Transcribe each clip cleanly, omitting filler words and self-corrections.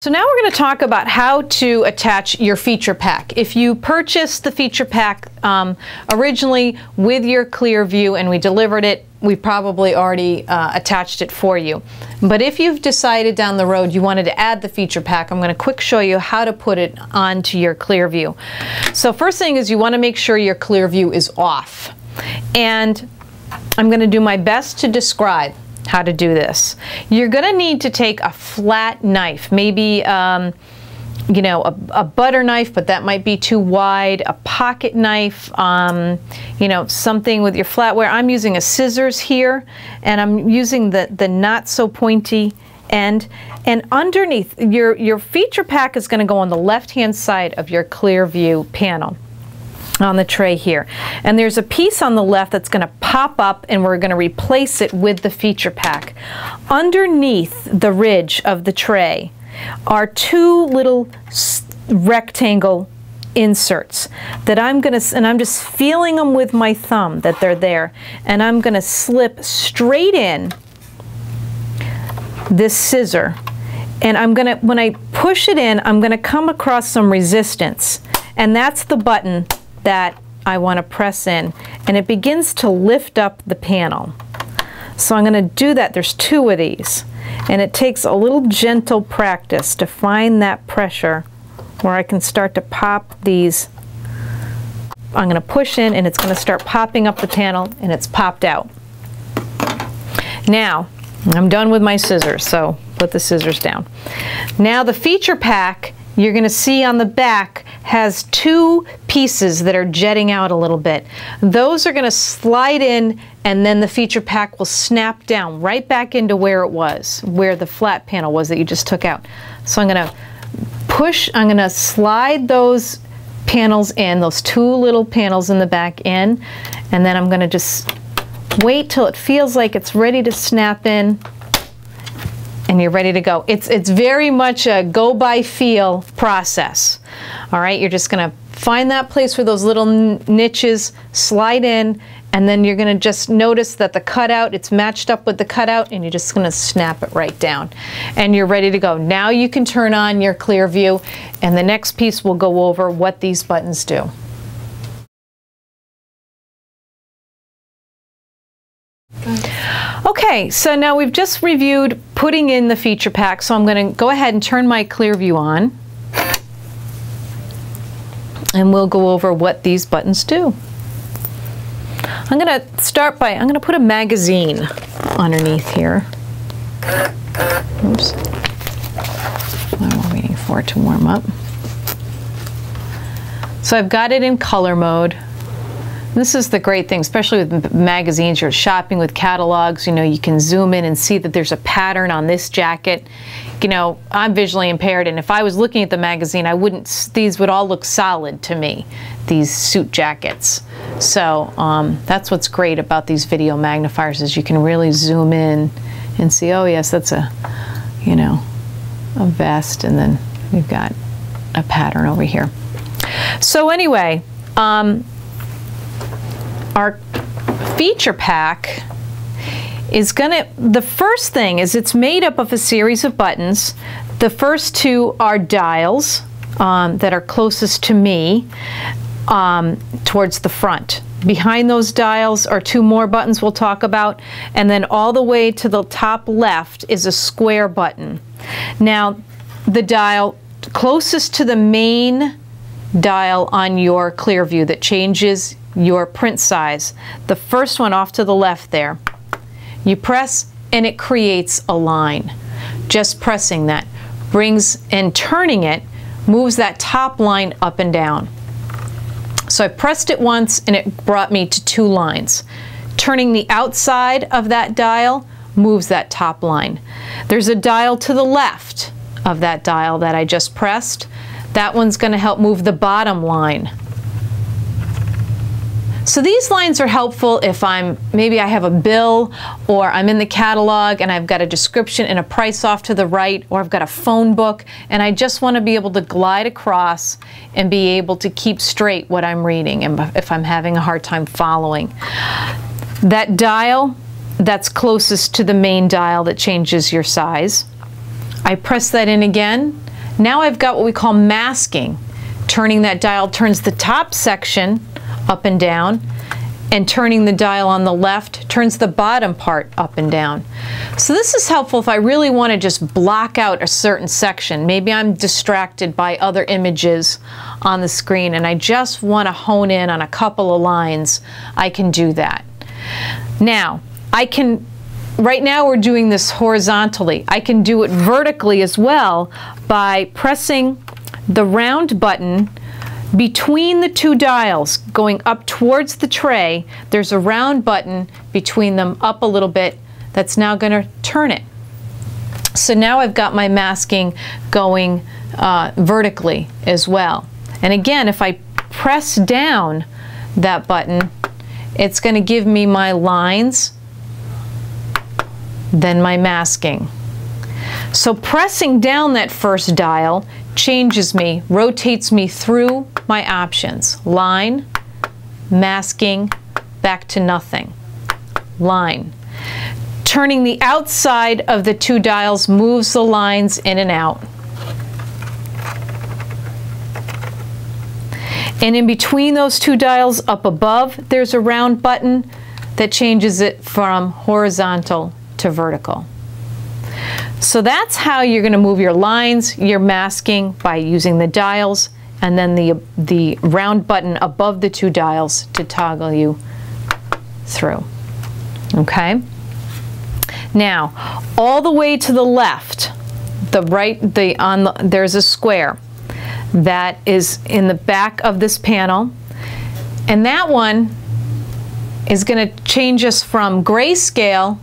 So now we're going to talk about how to attach your feature pack. If you purchased the feature pack originally with your ClearView and we delivered it, we probably already attached it for you. But if you've decided down the road you wanted to add the feature pack, I'm going to quick show you how to put it onto your ClearView. So first thing is you want to make sure your ClearView is off. And I'm going to do my best to describe how to do this. You're going to need to take a flat knife, maybe you know, a butter knife, but that might be too wide, a pocket knife, you know, something with your flatware. I'm using a scissors here, and I'm using the not so pointy end. And underneath, your feature pack is going to go on the left-hand side of your ClearView panel on the tray here. And there's a piece on the left that's going to pop up, and we're going to replace it with the feature pack. Underneath the ridge of the tray are two little rectangle inserts that I'm just feeling them with my thumb that they're there, and I'm going to slip straight in this scissor, and I'm going to, when I push it in, I'm going to come across some resistance, and that's the button that I want to press in, and it begins to lift up the panel. So I'm going to do that. There's two of these, and it takes a little gentle practice to find that pressure where I can start to pop these. I'm going to push in, and it's going to start popping up the panel, and it's popped out. Now I'm done with my scissors, so put the scissors down. Now the feature pack, you're going to see on the back, has two pieces that are jetting out a little bit. Those are going to slide in, and then the feature pack will snap down right back into where it was, where the flat panel was that you just took out. So I'm going to push, I'm going to slide those panels in, those two little panels in the back in, and then I'm going to just wait till it feels like it's ready to snap in, and you're ready to go. It's very much a go-by-feel process. All right, you're just going to find that place where those little niches slide in, and then you're going to just notice that the cutout, it's matched up with the cutout, and you're just going to snap it right down. And you're ready to go. Now you can turn on your ClearView, and the next piece will go over what these buttons do. Okay, so now we've just reviewed putting in the feature pack, so I'm going to go ahead and turn my ClearView on, and we'll go over what these buttons do. I'm going to start by, I'm going to put a magazine underneath here. Oops. While we're waiting for it to warm up. So I've got it in color mode. This is the great thing, especially with magazines, you're shopping with catalogs, you know, you can zoom in and see that there's a pattern on this jacket. You know, I'm visually impaired, and if I was looking at the magazine, I wouldn't, these would all look solid to me, these suit jackets. So that's what's great about these video magnifiers, is you can really zoom in and see, oh yes, that's a, you know, a vest, and then we've got a pattern over here. So anyway, our feature pack is gonna, the first thing is it's made up of a series of buttons. The first two are dials that are closest to me towards the front. Behind those dials are two more buttons we'll talk about, and then all the way to the top left is a square button. Now the dial closest to the main dial on your ClearView that changes your print size, the first one off to the left there, you press and it creates a line. Just pressing that brings, and turning it moves that top line up and down. So I pressed it once and it brought me to two lines. Turning the outside of that dial moves that top line. There's a dial to the left of that dial that I just pressed. That one's going to help move the bottom line. So these lines are helpful if maybe I have a bill, or I'm in the catalog and I've got a description and a price off to the right, or I've got a phone book and I just want to be able to glide across and be able to keep straight what I'm reading, and if I'm having a hard time following. That dial that's closest to the main dial that changes your size, I press that in again. Now I've got what we call masking. Turning that dial turns the top section up and down, and turning the dial on the left turns the bottom part up and down. So this is helpful if I really want to just block out a certain section. Maybe I'm distracted by other images on the screen and I just want to hone in on a couple of lines. I can do that. Now, right now we're doing this horizontally. I can do it vertically as well by pressing the round button between the two dials going up towards the tray. There's a round button between them up a little bit that's now going to turn it. So now I've got my masking going vertically as well. And again, if I press down that button, it's going to give me my lines, then my masking. So pressing down that first dial changes me, rotates me through my options. Line, masking, back to nothing. Line. Turning the outside of the two dials moves the lines in and out. And in between those two dials up above, there's a round button that changes it from horizontal to vertical. So that's how you're going to move your lines, your masking, by using the dials, and then the round button above the two dials to toggle you through. Okay? Now, all the way to the left, there's a square that is in the back of this panel, and that one is going to change us from grayscale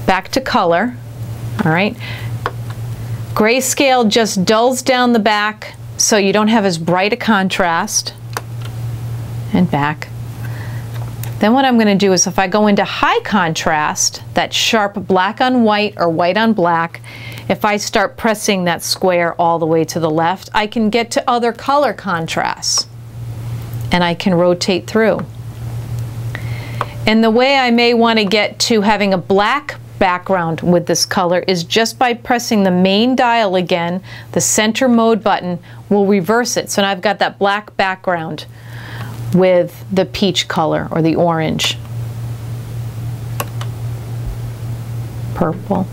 back to color. All right. Grayscale just dulls down the back so you don't have as bright a contrast. And back. Then what I'm going to do is if I go into high contrast, that sharp black on white or white on black, if I start pressing that square all the way to the left, I can get to other color contrasts. And I can rotate through. And the way I may want to get to having a black background with this color is just by pressing the main dial again. The center mode button will reverse it. So now I've got that black background with the peach color or the orange. Purple.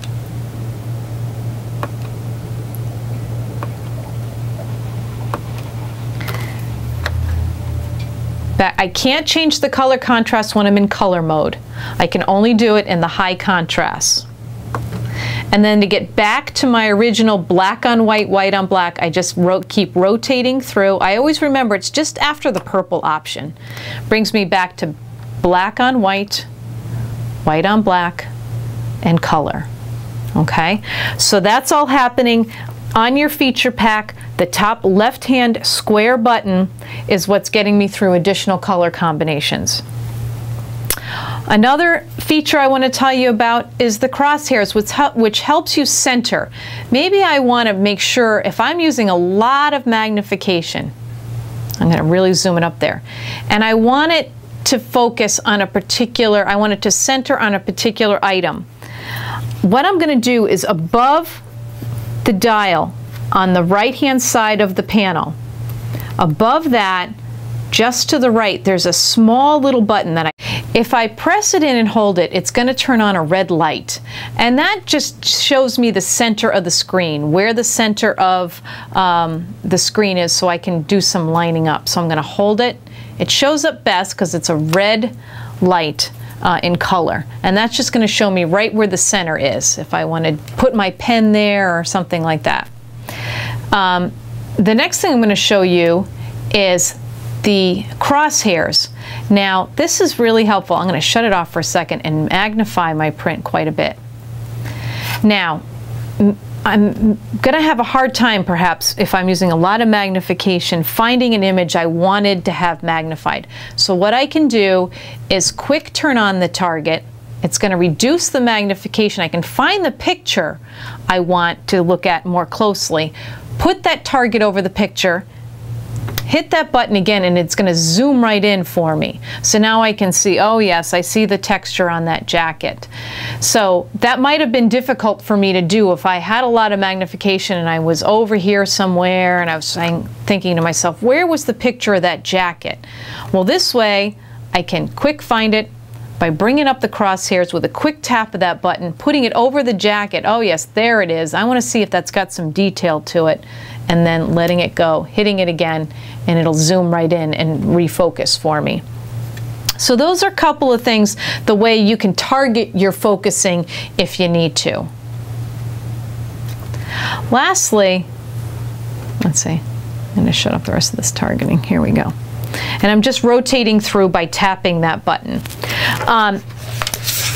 I can't change the color contrast when I'm in color mode. I can only do it in the high contrast. And then to get back to my original black on white, white on black, I just keep rotating through. I always remember it's just after the purple option. Brings me back to black on white, white on black, and color. Okay? So that's all happening on your feature pack. The top left-hand square button is what's getting me through additional color combinations. Another feature I want to tell you about is the crosshairs, which helps you center. Maybe I want to make sure if I'm using a lot of magnification, I'm going to really zoom it up there, and I want it to focus on a particular, I want it to center on a particular item. What I'm going to do is above the dial on the right-hand side of the panel, above that, just to the right, there's a small little button that if I press it in and hold it, it's going to turn on a red light. And that just shows me the center of the screen, where the center of the screen is, so I can do some lining up. So I'm going to hold it. It shows up best because it's a red light in color. And that's just going to show me right where the center is, if I want to put my pen there or something like that. The next thing I'm going to show you is the crosshairs. Now, this is really helpful. I'm going to shut it off for a second and magnify my print quite a bit. Now, I'm going to have a hard time, perhaps, if I'm using a lot of magnification, finding an image I wanted to have magnified. So what I can do is quick turn on the target. It's going to reduce the magnification. I can find the picture I want to look at more closely, put that target over the picture, hit that button again and it's going to zoom right in for me. So now I can see, oh yes, I see the texture on that jacket. So that might have been difficult for me to do if I had a lot of magnification and I was over here somewhere and I was thinking to myself, where was the picture of that jacket? Well, this way I can quick find it by bringing up the crosshairs with a quick tap of that button, putting it over the jacket. Oh yes, there it is. I want to see if that's got some detail to it, and then letting it go, hitting it again, and it'll zoom right in and refocus for me. So those are a couple of things, the way you can target your focusing if you need to. Lastly, let's see, I'm going to shut off the rest of this targeting. Here we go. And I'm just rotating through by tapping that button.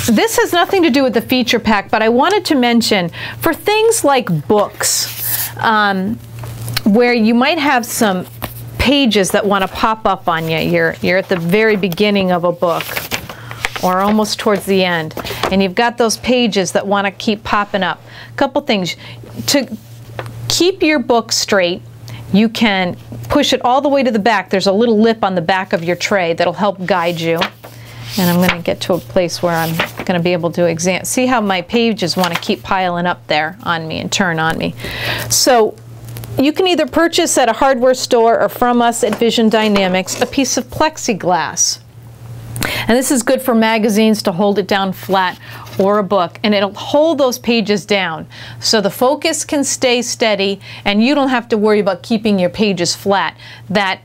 This has nothing to do with the feature pack, but I wanted to mention for things like books, where you might have some pages that want to pop up on you. You're at the very beginning of a book or almost towards the end, and you've got those pages that want to keep popping up. A couple things. To keep your book straight, you can push it all the way to the back. There's a little lip on the back of your tray that'll help guide you. And I'm going to get to a place where I'm going to be able to see how my pages want to keep piling up there on me and turn on me. So you can either purchase at a hardware store or from us at Vision Dynamics a piece of plexiglass. And this is good for magazines to hold it down flat, or a book, and it'll hold those pages down so the focus can stay steady and you don't have to worry about keeping your pages flat. That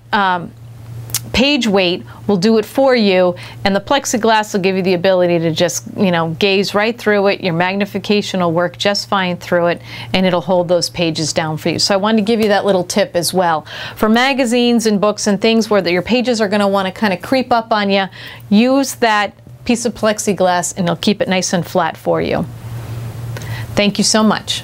page weight will do it for you, and the plexiglass will give you the ability to just, you know, gaze right through it. Your magnification will work just fine through it, and it'll hold those pages down for you. So I wanted to give you that little tip as well. For magazines and books and things where your pages are going to want to kind of creep up on you, use that piece of plexiglass and it'll keep it nice and flat for you. Thank you so much.